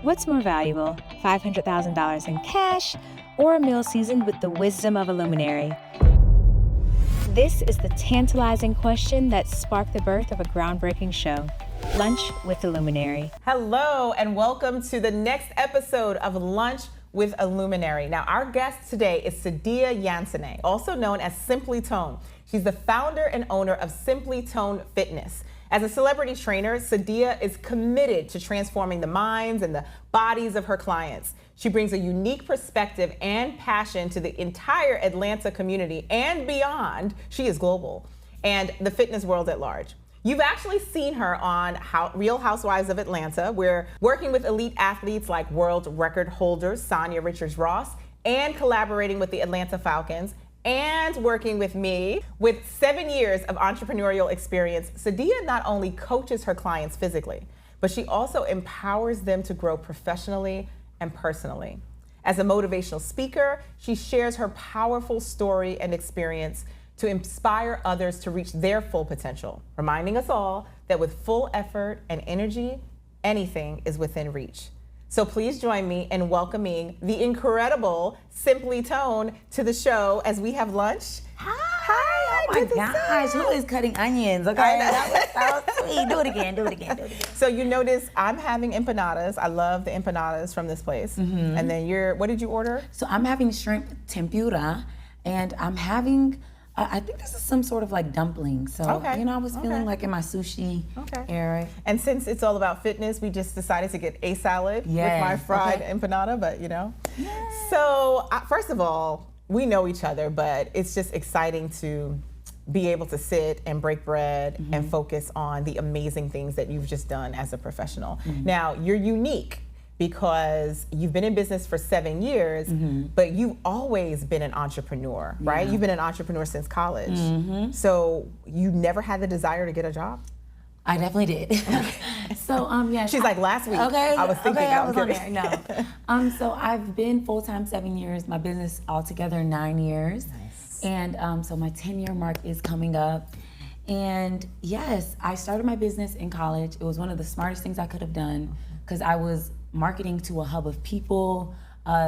What's more valuable, $500,000 in cash or a meal seasoned with the wisdom of a luminary? This is the tantalizing question that sparked the birth of a groundbreaking show, Lunch with the Luminary. Hello, and welcome to the next episode of Lunch with a Luminary. Now, our guest today is Sadia Yansaneh, also known as Simply Tone. She's the founder and owner of Simply Tone Fitness. As a celebrity trainer, Sadia is committed to transforming the minds and the bodies of her clients. She brings a unique perspective and passion to the entire Atlanta community and beyond. She is global, and the fitness world at large. You've actually seen her on Real Housewives of Atlanta, where working with elite athletes like world record holders Sonia Richards-Ross, and collaborating with the Atlanta Falcons, and working with me. With 7 years of entrepreneurial experience, Sadia not only coaches her clients physically, but she also empowers them to grow professionally and personally. As a motivational speaker, she shares her powerful story and experience to inspire others to reach their full potential, reminding us all that with full effort and energy, anything is within reach. So please join me in welcoming the incredible Simply Tone to the show as we have lunch. Hi, oh my gosh, who is cutting onions? Okay, that was so sweet. Do it again. So you notice I'm having empanadas. I love the empanadas from this place. Mm-hmm. And then what did you order? So I'm having shrimp tempura, and I'm having, I think this is some sort of like dumpling. So, I was feeling like in my sushi era. And since it's all about fitness, we just decided to get a salad with my fried empanada, but Yes. So first of all, we know each other, but it's just exciting to be able to sit and break bread and focus on the amazing things that you've just done as a professional. Now, you're unique because you've been in business for 7 years, but you've always been an entrepreneur, right? You've been an entrepreneur since college. So you never had the desire to get a job? I definitely did. She's like, last week, I was thinking I was on there, no. So I've been full-time 7 years, my business altogether 9 years. Nice. And so my 10-year mark is coming up. And yes, I started my business in college. It was one of the smartest things I could have done because I was marketing to a hub of people.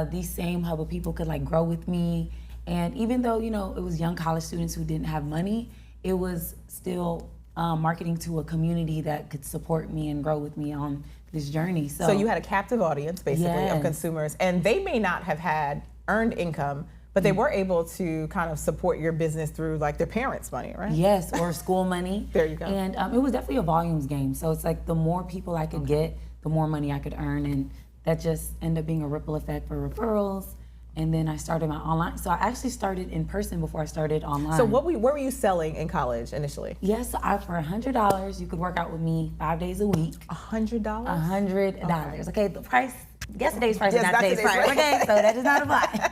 These same hub of people could like grow with me. And even though, it was young college students who didn't have money, it was still marketing to a community that could support me and grow with me on this journey. So you had a captive audience, basically, of consumers, and they may not have had earned income, but they were able to kind of support your business through like their parents' money, right? Yes, or school money. There you go. And it was definitely a volumes game. So it's like the more people I could get, the more money I could earn, and that just ended up being a ripple effect for referrals. And then I started my online. So I actually started in person before I started online. So what were you selling in college initially? Yes, for $100, you could work out with me 5 days a week. $100? $100. Okay, the price, yesterday's price is not today's price. Okay, so that does not apply.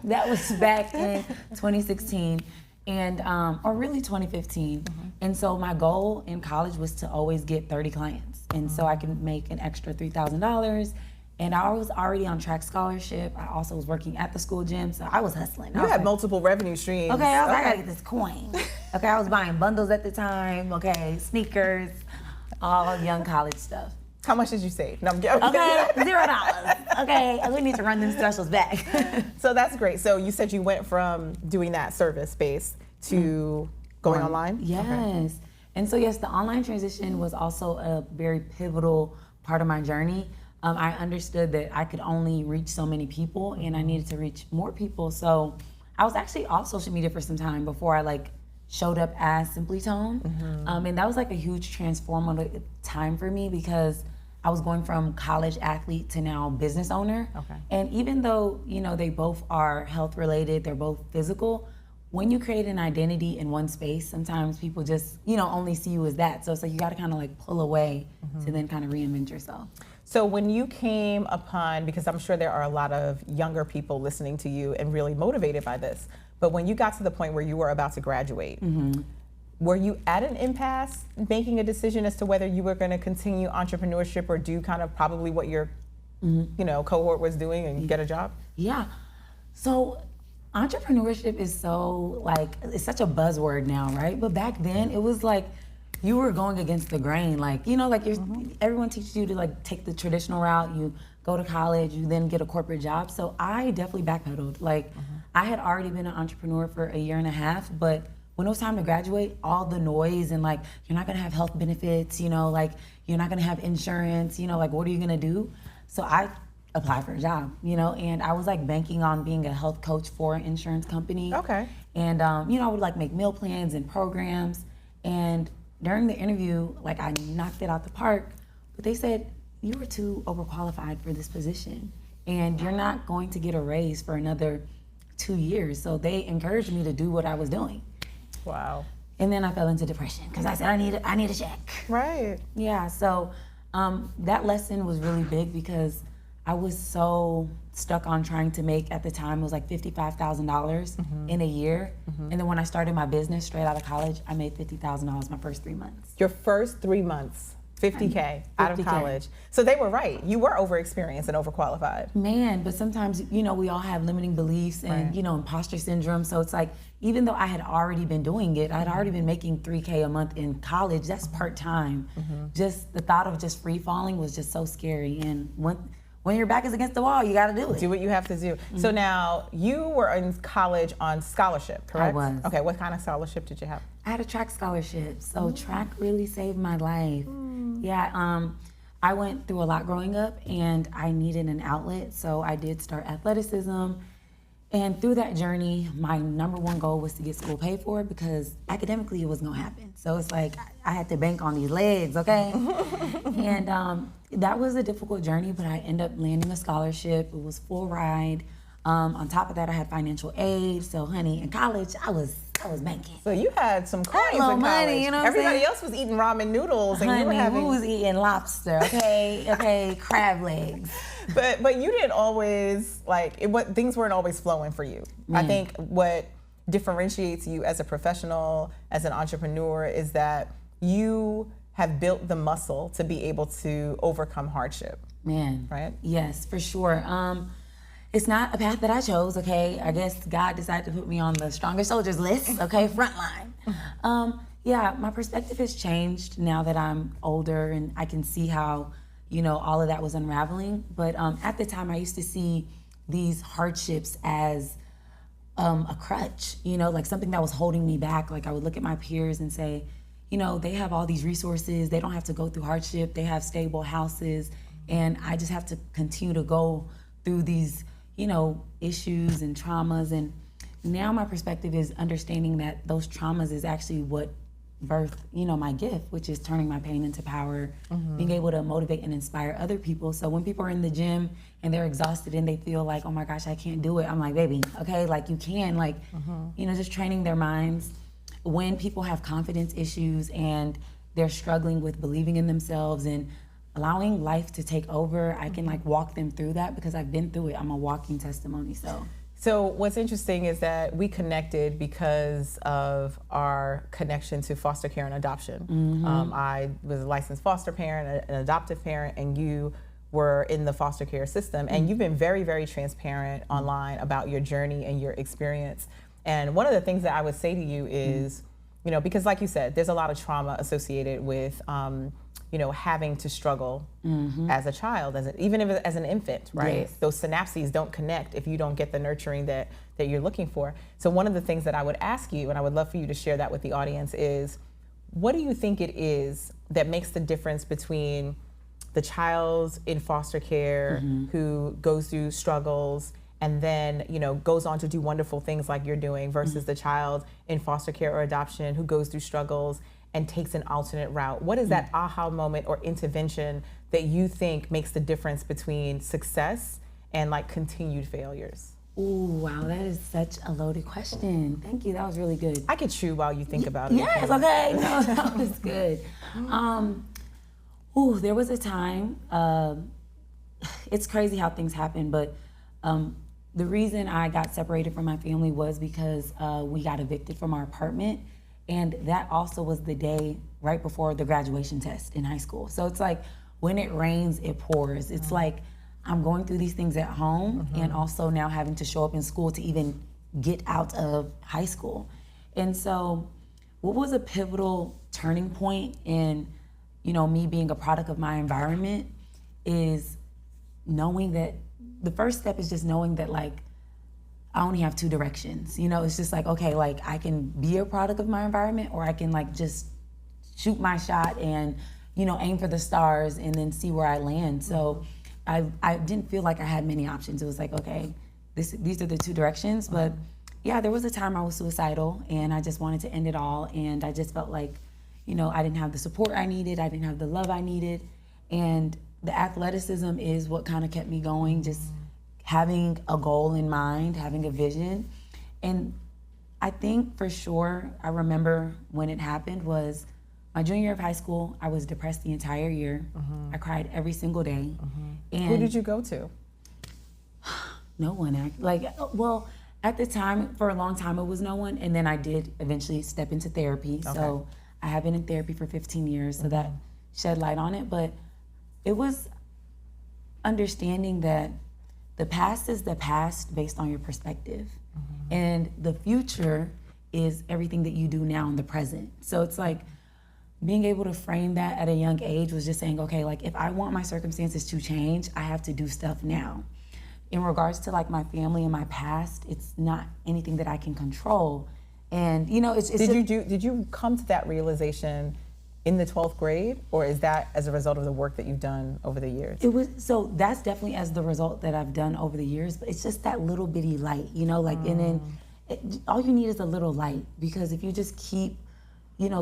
That was back in 2016, and or really 2015. And so my goal in college was to always get 30 clients. And so I can make an extra $3,000. And I was already on track scholarship. I also was working at the school gym, so I was hustling. You had multiple revenue streams. Okay, I was like, I gotta get this coin. Okay, I was buying bundles at the time. Okay, sneakers, all young college stuff. How much did you save? No, I'm kidding. Okay, $0. Okay, we need to run them specials back. So that's great. So you said you went from doing that service space to going online? Yes. Okay. And so yes, the online transition was also a very pivotal part of my journey. I understood that I could only reach so many people and I needed to reach more people. So I was actually off social media for some time before I showed up as Simply Tone. And that was a huge transformative time for me because I was going from college athlete to now business owner. Okay. And even though, they both are health related, they're both physical, when you create an identity in one space, sometimes people just, only see you as that. So it's you gotta kind of pull away to then kind of reinvent yourself. So when you came upon, because I'm sure there are a lot of younger people listening to you and really motivated by this, but when you got to the point where you were about to graduate, were you at an impasse making a decision as to whether you were going to continue entrepreneurship or do kind of probably what your cohort was doing and get a job? Yeah. So entrepreneurship is so it's such a buzzword now, right? But back then it was you were going against the grain. Like, you know, like everyone teaches you to like take the traditional route. You go to college, you then get a corporate job. So I definitely backpedaled. Like, I had already been an entrepreneur for a year and a half, but when it was time to graduate, all the noise and like, you're not gonna have health benefits, you know, like you're not gonna have insurance, you know, like what are you gonna do? So I applied for a job, you know, and I was like banking on being a health coach for an insurance company. Okay. And, you know, I would like make meal plans and programs. And during the interview, like I knocked it out the park, but they said, you were too overqualified for this position and you're not going to get a raise for another 2 years. So they encouraged me to do what I was doing. Wow. And then I fell into depression because I said, I need a check. Right. Yeah, so that lesson was really big because I was so stuck on trying to make, at the time, it was like $55,000 in a year. And then when I started my business straight out of college, I made $50,000 my first 3 months. Your first 3 months, 50K out of 50K. college. So they were right. You were overexperienced and overqualified. Man, but sometimes, you know, we all have limiting beliefs and, Right. you know, imposter syndrome. So it's like, even though I had already been doing it, I had already been making $3K a month in college, that's part-time. Just the thought of just free falling was just so scary. And when your back is against the wall, you gotta do it. Do what you have to do. So now, you were in college on scholarship, correct? I was. Okay, what kind of scholarship did you have? I had a track scholarship, so track really saved my life. Yeah, I went through a lot growing up and I needed an outlet, so I did start athleticism. And through that journey, my number one goal was to get school paid for because academically it was gonna happen. So it's like, I had to bank on these legs, okay? And that was a difficult journey, but I ended up landing a scholarship. It was full ride. On top of that, I had financial aid. So honey, in college, I was banking. So you had some coins in little college. money, you know what I'm Everybody saying? else was eating ramen noodles and you were Honey, having... who was eating lobster, okay? Okay, crab legs. But you didn't always, like, things weren't always flowing for you. I think what differentiates you as a professional, as an entrepreneur, is that you have built the muscle to be able to overcome hardship. Man. Right? Yes, for sure. It's not a path that I chose, okay? I guess God decided to put me on the Stronger Soldiers list, okay? Frontline. Yeah, my perspective has changed now that I'm older and I can see how, you know, all of that was unraveling. But at the time, I used to see these hardships as a crutch, you know, like something that was holding me back. Like I would look at my peers and say, you know, they have all these resources. They don't have to go through hardship. They have stable houses. And I just have to continue to go through these, you know, issues and traumas. And now my perspective is understanding that those traumas is actually what birthed, you know, my gift, which is turning my pain into power, being able to motivate and inspire other people. So when people are in the gym and they're exhausted and they feel like, oh my gosh, I can't do it, I'm like, baby, okay, like you can, like, you know, just training their minds. When people have confidence issues and they're struggling with believing in themselves and allowing life to take over, I can like walk them through that because I've been through it. I'm a walking testimony, So what's interesting is that we connected because of our connection to foster care and adoption. I was a licensed foster parent, an adoptive parent, and you were in the foster care system. And you've been very, very transparent online about your journey and your experience. And one of the things that I would say to you is, you know, because like you said, there's a lot of trauma associated with you know, having to struggle as a child, even if as an infant, right? Yes. Those synapses don't connect if you don't get the nurturing that you're looking for. So one of the things that I would ask you, and I would love for you to share that with the audience, is what do you think it is that makes the difference between the child in foster care who goes through struggles and then, you know, goes on to do wonderful things like you're doing versus the child in foster care or adoption who goes through struggles and takes an alternate route? What is that aha moment or intervention that you think makes the difference between success and like continued failures? Ooh, wow, that is such a loaded question. Thank you, that was really good. I could chew while you think about it. Yes, okay, no, that was good. There was a time, it's crazy how things happen, but the reason I got separated from my family was because we got evicted from our apartment. And that also was the day right before the graduation test in high school. So it's like, when it rains, it pours. It's like, I'm going through these things at home and also now having to show up in school to even get out of high school. And so what was a pivotal turning point in, me being a product of my environment is knowing that the first step is just knowing that like I only have two directions. It's just like, okay, like I can be a product of my environment, or I can like just shoot my shot and, aim for the stars and then see where I land. So I didn't feel like I had many options. It was like, okay, these are the two directions. But yeah, there was a time I was suicidal and I just wanted to end it all. And I just felt like, I didn't have the support I needed. I didn't have the love I needed. And the athleticism is what kind of kept me going, just having a goal in mind, having a vision. And I think for sure, I remember when it happened was my junior year of high school. I was depressed the entire year. I cried every single day. And who did you go to? No one. Well, at the time, for a long time, it was no one. And then I did eventually step into therapy. Okay. So I have been in therapy for 15 years, so that shed light on it. But it was understanding that the past is the past based on your perspective. And the future is everything that you do now in the present. So it's like being able to frame that at a young age was just saying, okay, like if I want my circumstances to change, I have to do stuff now. In regards to like my family and my past, it's not anything that I can control. And it's Did you come to that realization in the 12th grade, or is that as a result of the work that you've done over the years? So that's definitely as the result that I've done over the years, but it's just that little bitty light, and then all you need is a little light, because if you just keep,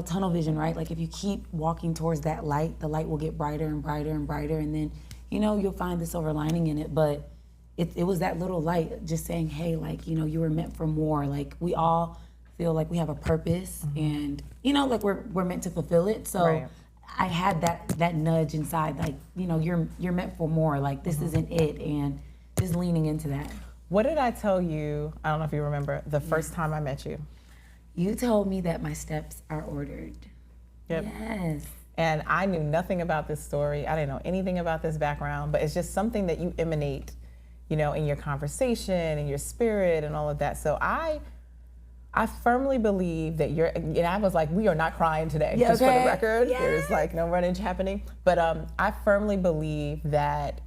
tunnel vision, right? Like if you keep walking towards that light, the light will get brighter and brighter and brighter, and then, you'll find the silver lining in it. But it was that little light just saying, hey, like, you were meant for more. Like we all feel like we have a purpose and, like we're meant to fulfill it. So I had that nudge inside, like, you're meant for more. Like this isn't it, and just leaning into that. What did I tell you? I don't know if you remember the first time I met you. You told me that my steps are ordered. Yep. Yes. And I knew nothing about this story. I didn't know anything about this background, but it's just something that you emanate, in your conversation and your spirit and all of that. So I firmly believe that and I was like, we are not crying today, just for the record. Yeah. There's like no run-in happening. But I firmly believe that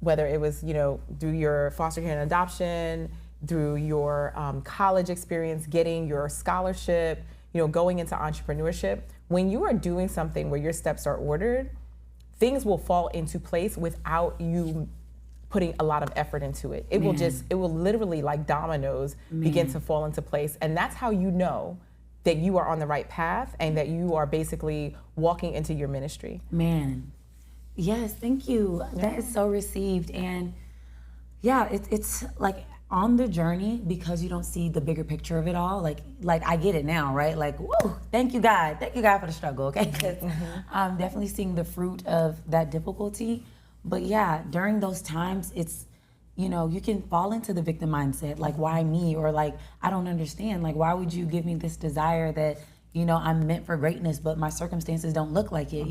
whether it was, through your foster care and adoption, through your college experience, getting your scholarship, going into entrepreneurship, when you are doing something where your steps are ordered, things will fall into place without you putting a lot of effort into it. It will literally, like dominoes, begin to fall into place. And that's how you know that you are on the right path and that you are basically walking into your ministry. Man. Yes, thank you. Yeah. That is so received. And yeah, it's like on the journey, because you don't see the bigger picture of it all, like I get it now, right? Like, whoa, thank you God for the struggle, okay? Because I'm definitely seeing the fruit of that difficulty. But yeah, during those times, it's, you can fall into the victim mindset, like, why me? Or like, I don't understand, like, why would you give me this desire that, I'm meant for greatness, but my circumstances don't look like it,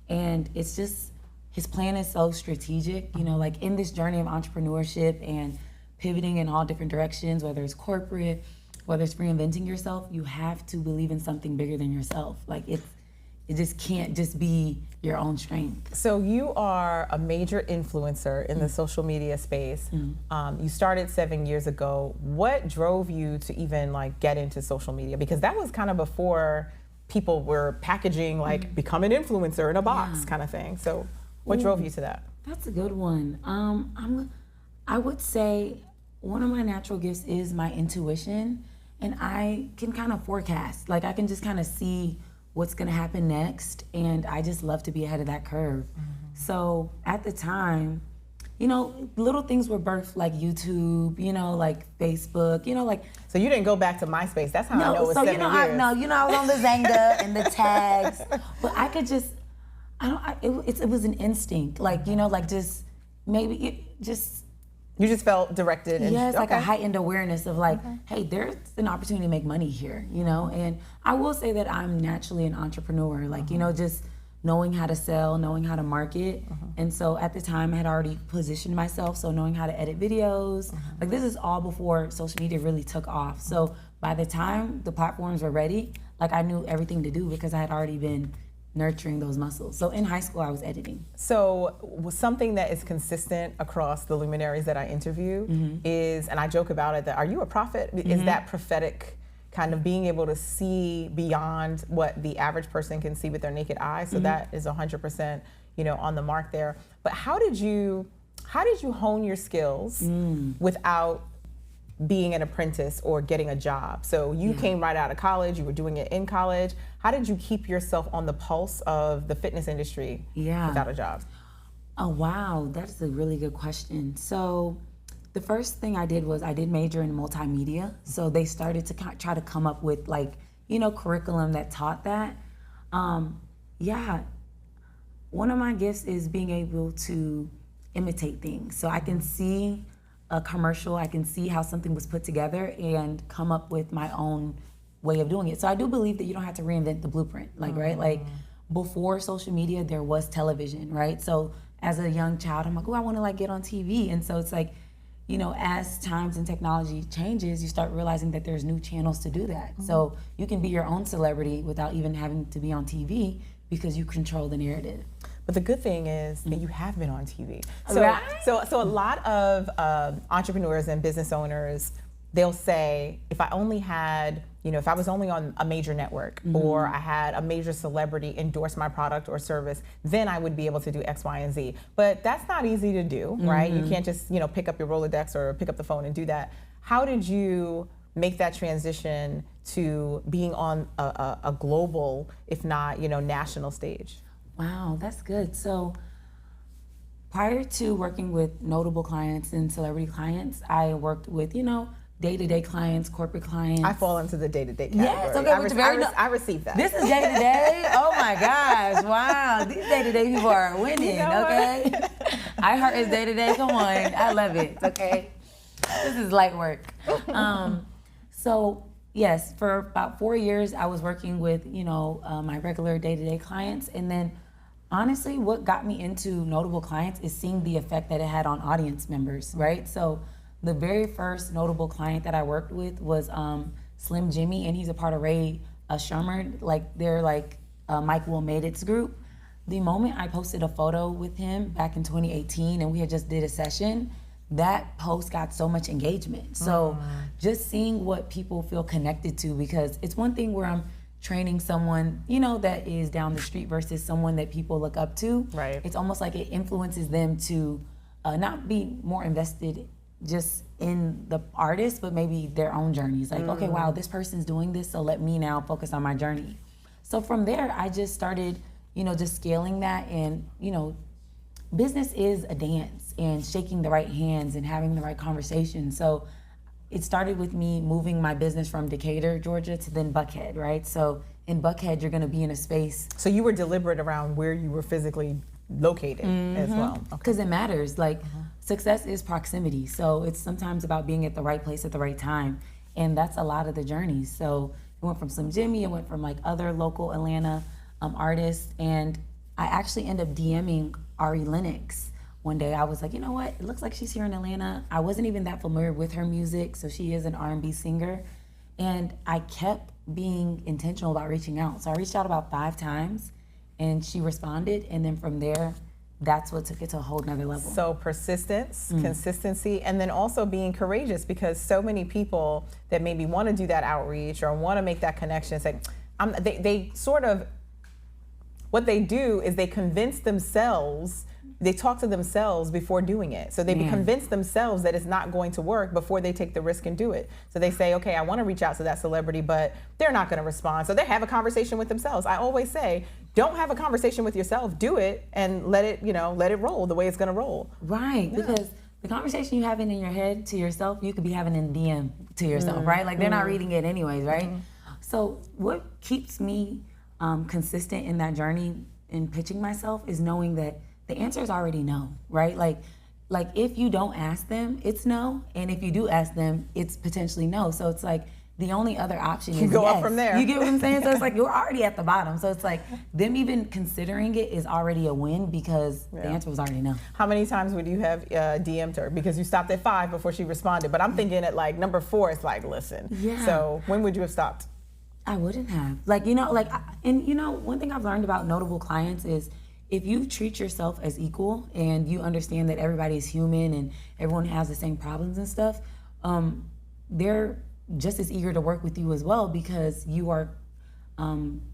And it's just, his plan is so strategic, like in this journey of entrepreneurship and pivoting in all different directions, whether it's corporate, whether it's reinventing yourself, you have to believe in something bigger than yourself. Like it just can't just be your own strength. So you are a major influencer in the social media space. You started 7 years ago. What drove you to even like get into social media? Because that was kind of before people were packaging like become an influencer in a box kind of thing. So what drove you to that? That's a good one. I would say one of my natural gifts is my intuition, and I can kind of forecast. Like I can just kind of see what's gonna happen next, and I just love to be ahead of that curve. So at the time, little things were birthed, like YouTube, like Facebook, like. So you didn't go back to MySpace. That's how I know it was 7 years. I was on the Zanga and the tags, but I could just, it was an instinct, like, like just maybe it just. You just felt directed. Yes, like a heightened awareness of like, hey, there's an opportunity to make money here, And I will say that I'm naturally an entrepreneur, like, just knowing how to sell, knowing how to market. And so at the time I had already positioned myself, so knowing how to edit videos. Like this is all before social media really took off. So by the time the platforms were ready, like I knew everything to do because I had already been nurturing those muscles. So in high school, I was editing. So something that is consistent across the luminaries that I interview is, and I joke about it, that are you a prophet? Is that prophetic kind of being able to see beyond what the average person can see with their naked eye? So that is 100%, on the mark there. But how did you hone your skills without being an apprentice or getting a job? So you came right out of college, you were doing it in college. How did you keep yourself on the pulse of the fitness industry without a job? Oh, wow, that's a really good question. So the first thing I did was I did major in multimedia. So they started to try to come up with curriculum that taught that. One of my gifts is being able to imitate things. So I can see a commercial, I can see how something was put together and come up with my own way of doing it. So I do believe that you don't have to reinvent the blueprint, right? Like before social media, there was television, right? So as a young child, I'm like, oh, I want to get on TV. And so it's like, as times and technology changes, you start realizing that there's new channels to do that. So you can be your own celebrity without even having to be on TV because you control the narrative. But the good thing is that you have been on TV. Right. So a lot of entrepreneurs and business owners, they'll say, if I only had, if I was only on a major network or I had a major celebrity endorse my product or service, then I would be able to do X, Y, and Z. But that's not easy to do, right? You can't just, pick up your Rolodex or pick up the phone and do that. How did you make that transition to being on a global, if not, national stage? Wow, that's good. So prior to working with notable clients and celebrity clients, I worked with, day-to-day clients, corporate clients. I fall into the day-to-day category. Yes, okay, I received that. This is day-to-day? Oh my gosh, wow. These day-to-day people are winning, okay? iHeart is day-to-day, come on. I love it, okay? This is light work. So yes, for about 4 years, I was working with, my regular day-to-day clients. And then honestly, what got me into notable clients is seeing the effect that it had on audience members, right? So the very first notable client that I worked with was Slim Jimmy, and he's a part of Ray Sherman, they're Mike Will Made It's group. The moment I posted a photo with him back in 2018 and we had just did a session, that post got so much engagement. So just seeing what people feel connected to, because it's one thing where I'm training someone, that is down the street versus someone that people look up to. Right. It's almost like it influences them to not be more invested just in the artist, but maybe their own journeys. Okay, wow, this person's doing this, so let me now focus on my journey. So from there, I just started, just scaling that. And, business is a dance and shaking the right hands and having the right conversation. So it started with me moving my business from Decatur, Georgia to then Buckhead, right? So in Buckhead, you're gonna be in a space. So you were deliberate around where you were physically located as well. Because it matters. Success is proximity. So it's sometimes about being at the right place at the right time. And that's a lot of the journey. So it went from Slim Jimmy, it went from other local Atlanta artists. And I actually ended up DMing Ari Lennox one day. I was like, you know what? It looks like she's here in Atlanta. I wasn't even that familiar with her music. So she is an R&B singer. And I kept being intentional about reaching out. So I reached out about 5 times and she responded. And then from there, that's what took it to a whole nother level. So persistence, consistency, and then also being courageous, because so many people that maybe want to do that outreach or want to make that connection say, they sort of, what they do is they convince themselves, they talk to themselves before doing it. So they convince themselves that it's not going to work before they take the risk and do it. So they say, okay, I want to reach out to that celebrity, but they're not going to respond. So they have a conversation with themselves. I always say, don't have a conversation with yourself, do it and let it roll the way it's going to roll. Right, because the conversation you having in your head to yourself, you could be having in DM to yourself, right? They're not reading it anyways, right? So what keeps me consistent in that journey in pitching myself is knowing that the answer is already no, right? Like if you don't ask them, it's no, and if you do ask them, it's potentially no. So it's the only other option is go yes. up from there. You get what I'm saying? So it's you're already at the bottom. So it's them even considering it is already a win because the answer was already no. How many times would you have DM'd her? Because you stopped at 5 before she responded, but I'm thinking at number 4, it's listen. Yeah. So when would you have stopped? I wouldn't have. One thing I've learned about notable clients is if you treat yourself as equal and you understand that everybody is human and everyone has the same problems and stuff, they're just as eager to work with you as well because you are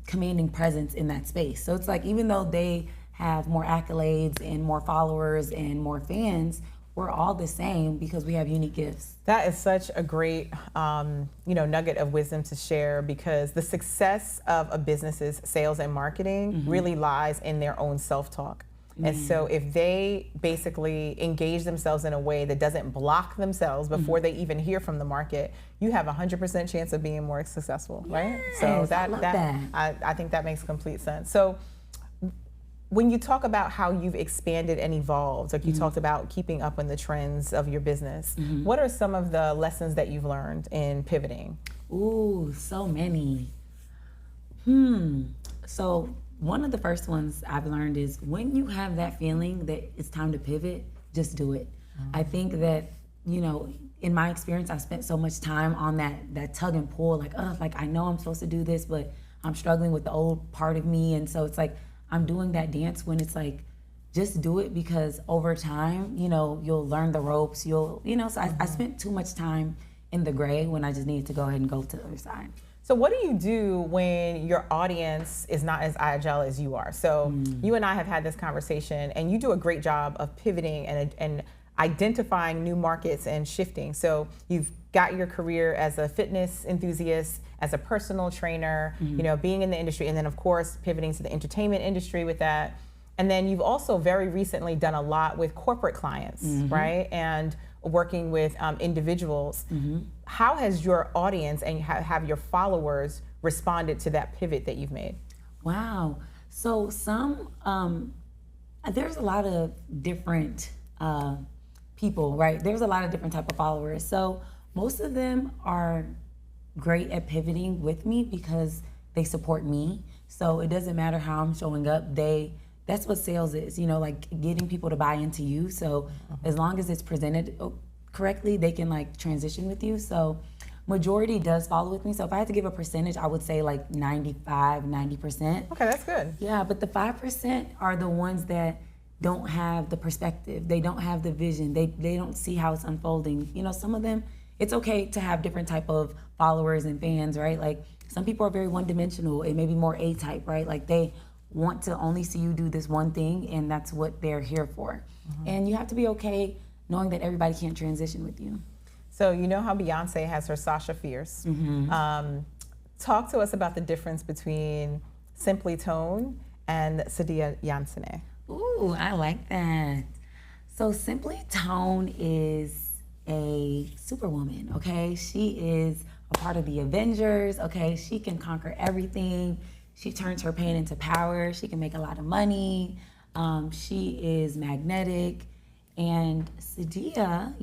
commanding presence in that space. So it's like, even though they have more accolades and more followers and more fans, we're all the same because we have unique gifts. That is such a great, nugget of wisdom to share, because the success of a business's sales and marketing really lies in their own self-talk. And so if they basically engage themselves in a way that doesn't block themselves before they even hear from the market, you have a 100% chance of being more successful, right? So I think that makes complete sense. So when you talk about how you've expanded and evolved, like you talked about keeping up on the trends of your business, what are some of the lessons that you've learned in pivoting? Ooh, so many. So one of the first ones I've learned is when you have that feeling that it's time to pivot, just do it. I think that, in my experience, I spent so much time on that tug and pull, like I know I'm supposed to do this, but I'm struggling with the old part of me. And so it's like, I'm doing that dance when it's like, just do it, because over time, you'll learn the ropes, so I spent too much time in the gray when I just needed to go ahead and go to the other side. So what do you do when your audience is not as agile as you are? So you and I have had this conversation, and you do a great job of pivoting and identifying new markets and shifting. So you've got your career as a fitness enthusiast, as a personal trainer, being in the industry, and then of course pivoting to the entertainment industry with that. And then you've also very recently done a lot with corporate clients, right? And working with individuals. How has your audience and have your followers responded to that pivot that you've made? Wow. So there's a lot of different people, right? There's a lot of different type of followers. So most of them are great at pivoting with me because they support me. So it doesn't matter how I'm showing up. That's what sales is, like getting people to buy into you. So as long as it's presented correctly, they can transition with you. So majority does follow with me. So if I had to give a percentage, I would say 90%. Okay, that's good. Yeah, but the 5% are the ones that don't have the perspective. They don't have the vision. They don't see how it's unfolding. Some of them, it's okay to have different type of followers and fans, right? Like some people are very one-dimensional and maybe more A-type, right? Like they want to only see you do this one thing, and that's what they're here for. And you have to be okay knowing that everybody can't transition with you. So you know how Beyonce has her Sasha Fierce. Talk to us about the difference between Simply Tone and Sadia Yansaneh. Ooh, I like that. So Simply Tone is a superwoman, okay? She is a part of the Avengers, okay? She can conquer everything. She turns her pain into power. She can make a lot of money. She is magnetic. And Sadia,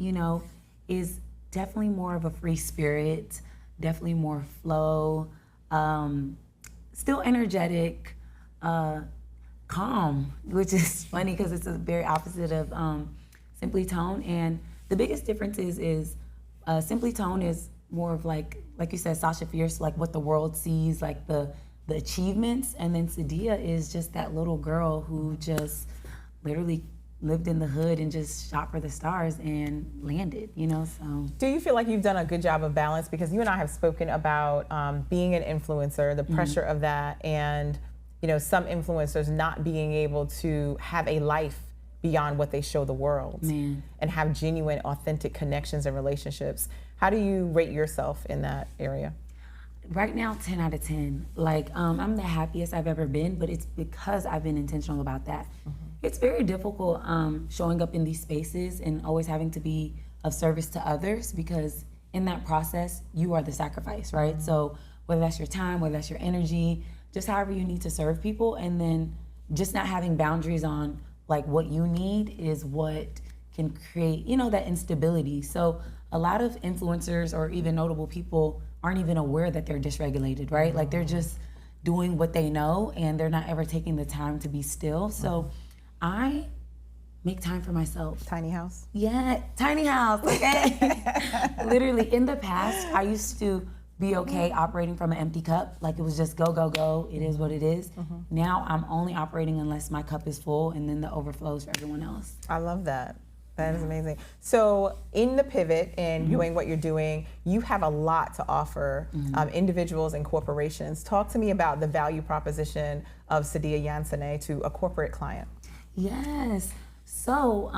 is definitely more of a free spirit, definitely more flow, still energetic, calm, which is funny because it's a very opposite of Simply Tone. And the biggest difference is Simply Tone is more of like you said, Sasha Fierce, like what the world sees, like the achievements. And then Sadia is just that little girl who just literally lived in the hood and just shot for the stars and landed, so. Do you feel like you've done a good job of balance? Because you and I have spoken about being an influencer, the pressure of that, and some influencers not being able to have a life beyond what they show the world and have genuine, authentic connections and relationships. How do you rate yourself in that area? Right now, 10 out of 10. I'm the happiest I've ever been, but it's because I've been intentional about that. It's very difficult showing up in these spaces and always having to be of service to others, because in that process, you are the sacrifice, right? So whether that's your time, whether that's your energy, just however you need to serve people, and then just not having boundaries on what you need is what can create, that instability. So a lot of influencers or even notable people aren't even aware that they're dysregulated, right? They're just doing what they know and they're not ever taking the time to be still. So I make time for myself. Tiny house? Yeah, tiny house, okay? Literally, in the past, I used to be okay operating from an empty cup. Like it was just go, go, go. It is what it is. Now I'm only operating unless my cup is full, and then the overflows for everyone else. I love that. That is amazing. So in the pivot and doing what you're doing, you have a lot to offer individuals and corporations. Talk to me about the value proposition of Sadia Yansaneh to a corporate client. Yes. So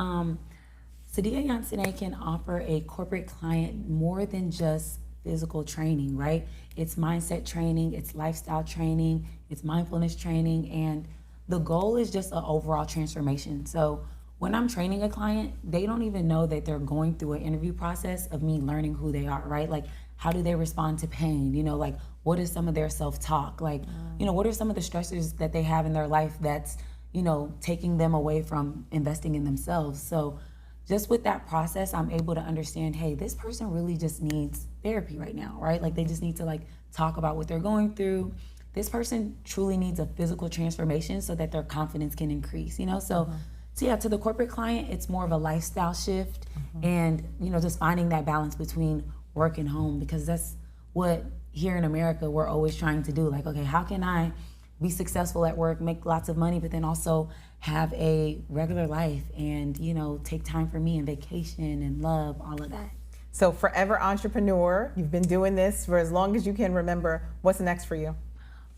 Sadia Yansaneh can offer a corporate client more than just physical training, right? It's mindset training, it's lifestyle training, it's mindfulness training, and the goal is just an overall transformation. So when I'm training a client, they don't even know that they're going through an interview process of me learning who they are, right? Like, how do they respond to pain? You know, like, what is some of their self-talk? Like, you know, what are some of the stressors that they have in their life that's, you know, taking them away from investing in themselves? So just with that process, I'm able to understand, hey, this person really just needs therapy right now, right? Like, they just need to, like, talk about what they're going through. This person truly needs a physical transformation so that their confidence can increase, you know? So yeah, to the corporate client, it's more of a lifestyle shift and, you know, just finding that balance between work and home, because that's what here in America we're always trying to do. Like, okay, how can I be successful at work, make lots of money, but then also have a regular life and, you know, take time for me and vacation and love, all of that. So forever entrepreneur, you've been doing this for as long as you can remember. What's next for you?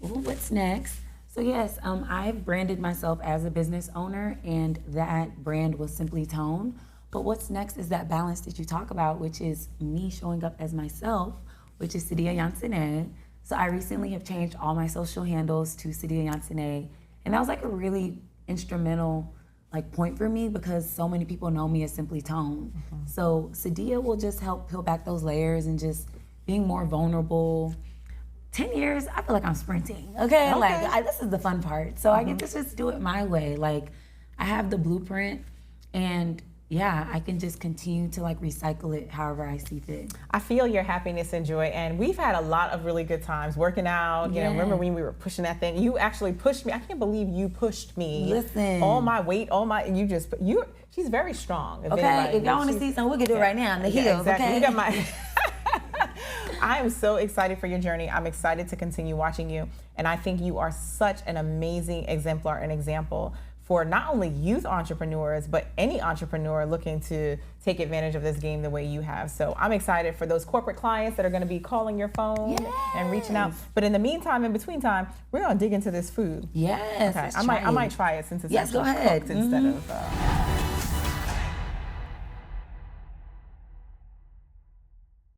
Ooh, what's next? So yes, I've branded myself as a business owner, and that brand was Simply Tone. But what's next is that balance that you talk about, which is me showing up as myself, which is Sadia Yansaneh. So I recently have changed all my social handles to Sadia Yansaneh, and that was like a really instrumental like point for me because so many people know me as Simply Tone. So Sadia will just help peel back those layers and just being more vulnerable. 10 years, I feel like I'm sprinting, okay? Like, this is the fun part. So I get to just do it my way. Like, I have the blueprint, and yeah, I can just continue to like recycle it however I see fit. I feel your happiness and joy, and we've had a lot of really good times working out. You know, remember when we were pushing that thing? You actually pushed me. I can't believe you pushed me. Listen. All my weight, she's very strong. If y'all want to see something, we can do it right now in the heels, exactly. okay? You got my... I am so excited for your journey. I'm excited to continue watching you. And I think you are such an amazing exemplar and example for not only youth entrepreneurs, but any entrepreneur looking to take advantage of this game the way you have. So I'm excited for those corporate clients that are going to be calling your phone and reaching out. But in the meantime, in between time, we're going to dig into this food. Yes. Okay. I might try it since it's actually cooked instead of...